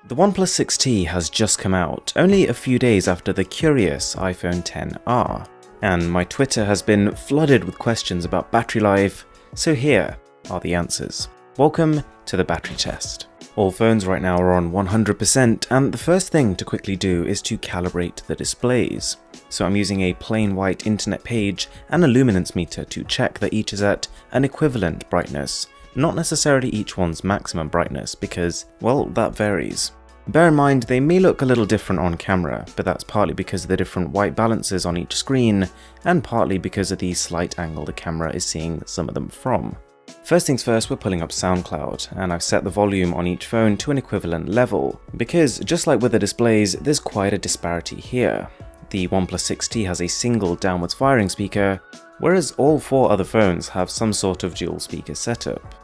The OnePlus 6T has just come out, only a few days after the curious iPhone XR, and my Twitter has been flooded with questions about battery life, so here are the answers. Welcome to the battery test. All phones right now are on 100%, and the first thing to quickly do is to calibrate the displays. So I'm using a plain white internet page and a luminance meter to check that each is at an equivalent brightness, not necessarily each one's maximum brightness because, well, that varies. Bear in mind they may look a little different on camera, but that's partly because of the different white balances on each screen, and partly because of the slight angle the camera is seeing some of them from. First things first, we're pulling up SoundCloud, and I've set the volume on each phone to an equivalent level, because just like with the displays, there's quite a disparity here. The OnePlus 6T has a single downwards firing speaker, whereas all four other phones have some sort of dual speaker setup.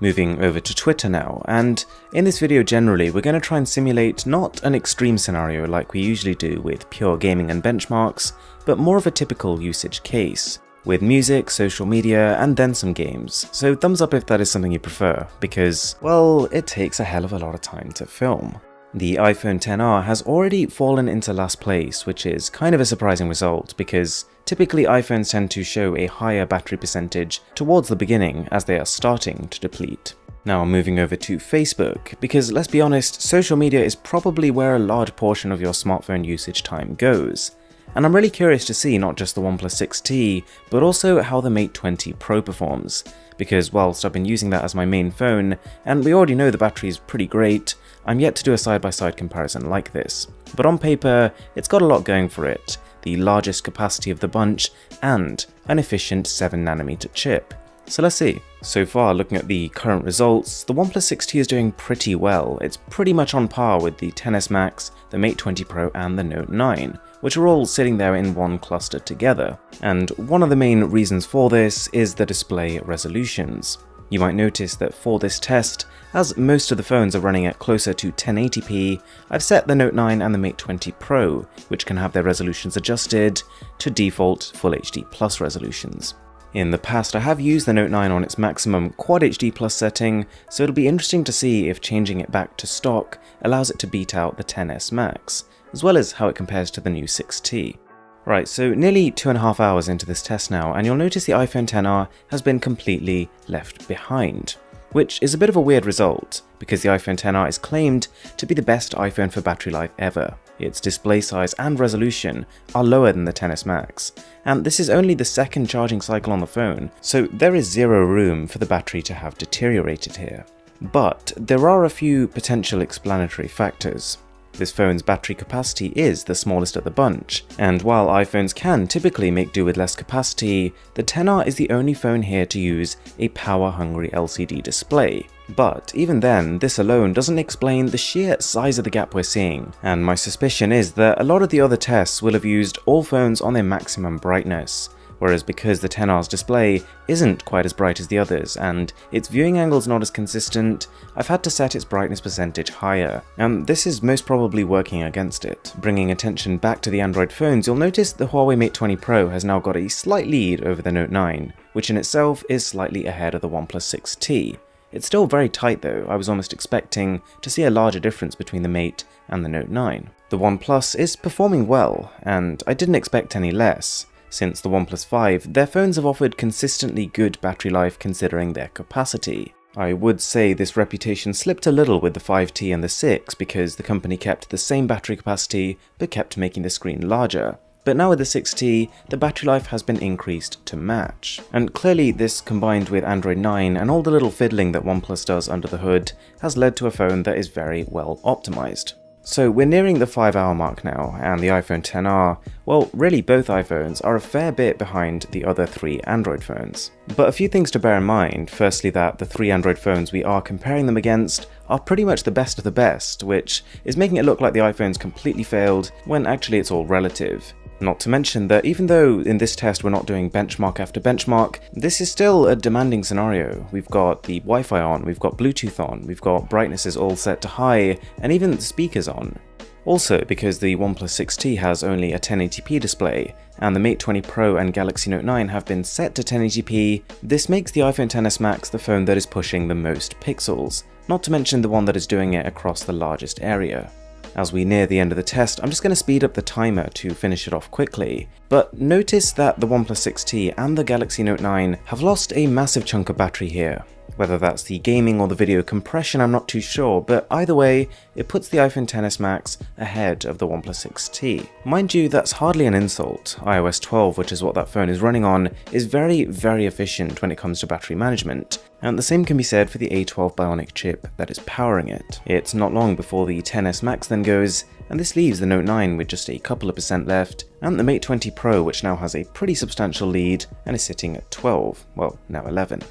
Moving over to Twitter now, and in this video generally we're going to try and simulate not an extreme scenario like we usually do with pure gaming and benchmarks, but more of a typical usage case, with music, social media, and then some games. So thumbs up if that is something you prefer, because, well, it takes a hell of a lot of time to film. The iPhone XR has already fallen into last place, which is kind of a surprising result because typically iPhones tend to show a higher battery percentage towards the beginning as they are starting to deplete. Now moving over to Facebook, because let's be honest, social media is probably where a large portion of your smartphone usage time goes. And I'm really curious to see not just the OnePlus 6T, but also how the Mate 20 Pro performs, because whilst I've been using that as my main phone, and we already know the battery is pretty great, I'm yet to do a side-by-side comparison like this. But on paper, it's got a lot going for it, the largest capacity of the bunch, and an efficient 7nm chip. So let's see. So far, looking at the current results, the OnePlus 6T is doing pretty well. It's pretty much on par with the XS Max, the Mate 20 Pro, and the Note 9, which are all sitting there in one cluster together. And one of the main reasons for this is the display resolutions. You might notice that for this test, as most of the phones are running at closer to 1080p, I've set the Note 9 and the Mate 20 Pro, which can have their resolutions adjusted to default Full HD Plus resolutions. In the past, I have used the Note 9 on its maximum Quad HD Plus setting, so it'll be interesting to see if changing it back to stock allows it to beat out the XS Max, as well as how it compares to the new 6T. Right, so nearly 2.5 hours into this test now, and you'll notice the iPhone XR has been completely left behind, which is a bit of a weird result, because the iPhone XR is claimed to be the best iPhone for battery life ever. Its display size and resolution are lower than the XS Max, and this is only the second charging cycle on the phone, so there is zero room for the battery to have deteriorated here. But there are a few potential explanatory factors. This phone's battery capacity is the smallest of the bunch, and while iPhones can typically make do with less capacity, the XR is the only phone here to use a power-hungry LCD display. But even then, this alone doesn't explain the sheer size of the gap we're seeing, and my suspicion is that a lot of the other tests will have used all phones on their maximum brightness. Whereas because the XR's display isn't quite as bright as the others and its viewing angle's not as consistent, I've had to set its brightness percentage higher, and this is most probably working against it. Bringing attention back to the Android phones, you'll notice the Huawei Mate 20 Pro has now got a slight lead over the Note 9, which in itself is slightly ahead of the OnePlus 6T. It's still very tight though. I was almost expecting to see a larger difference between the Mate and the Note 9. The OnePlus is performing well, and I didn't expect any less. Since the OnePlus 5, their phones have offered consistently good battery life considering their capacity. I would say this reputation slipped a little with the 5T and the 6 because the company kept the same battery capacity but kept making the screen larger. But now with the 6T, the battery life has been increased to match. And clearly this, combined with Android 9 and all the little fiddling that OnePlus does under the hood, has led to a phone that is very well optimized. So we're nearing the 5-hour mark now, and the iPhone XR, well, really both iPhones are a fair bit behind the other three Android phones. But a few things to bear in mind. Firstly, that the three Android phones we are comparing them against are pretty much the best of the best, which is making it look like the iPhone's completely failed when actually it's all relative. Not to mention that even though in this test we're not doing benchmark after benchmark, this is still a demanding scenario. We've got the Wi-Fi on, we've got Bluetooth on, we've got brightnesses all set to high, and even the speakers on. Also, because the OnePlus 6T has only a 1080p display, and the Mate 20 Pro and Galaxy Note 9 have been set to 1080p, this makes the iPhone XS Max the phone that is pushing the most pixels, not to mention the one that is doing it across the largest area. As we near the end of the test, I'm just going to speed up the timer to finish it off quickly, but notice that the OnePlus 6T and the Galaxy Note 9 have lost a massive chunk of battery here. Whether that's the gaming or the video compression, I'm not too sure, but either way, it puts the iPhone XS Max ahead of the OnePlus 6T. Mind you, that's hardly an insult. iOS 12, which is what that phone is running on, is very efficient when it comes to battery management, and the same can be said for the A12 Bionic chip that is powering it. It's not long before the XS Max then goes, and this leaves the Note 9 with just a couple of percent left, and the Mate 20 Pro, which now has a pretty substantial lead and is sitting at 12, well, now 11.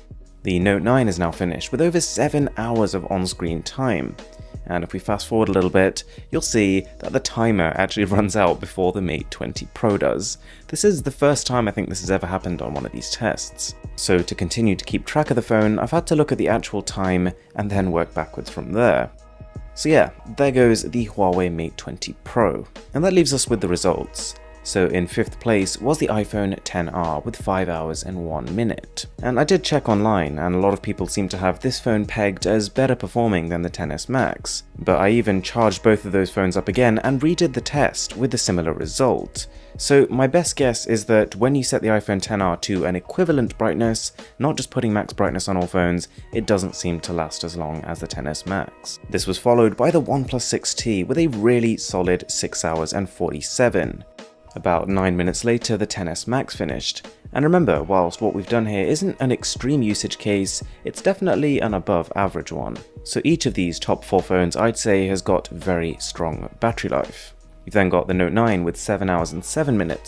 The Note 9 is now finished with over 7 hours of on-screen time, and if we fast forward a little bit, you'll see that the timer actually runs out before the Mate 20 Pro does. This is the first time I think this has ever happened on one of these tests. So to continue to keep track of the phone, I've had to look at the actual time and then work backwards from there. So yeah, there goes the Huawei Mate 20 Pro, and that leaves us with the results. So in 5th place was the iPhone XR with 5 hours and 1 minute. And I did check online, and a lot of people seem to have this phone pegged as better performing than the XS Max. But I even charged both of those phones up again and redid the test with a similar result. So my best guess is that when you set the iPhone XR to an equivalent brightness, not just putting max brightness on all phones, it doesn't seem to last as long as the XS Max. This was followed by the OnePlus 6T with a really solid 6 hours and 47. About 9 minutes later, the XS Max finished. And remember, whilst what we've done here isn't an extreme usage case, it's definitely an above average one. So each of these top 4 phones I'd say has got very strong battery life. You've then got the Note 9 with 7 hours and 7 minutes,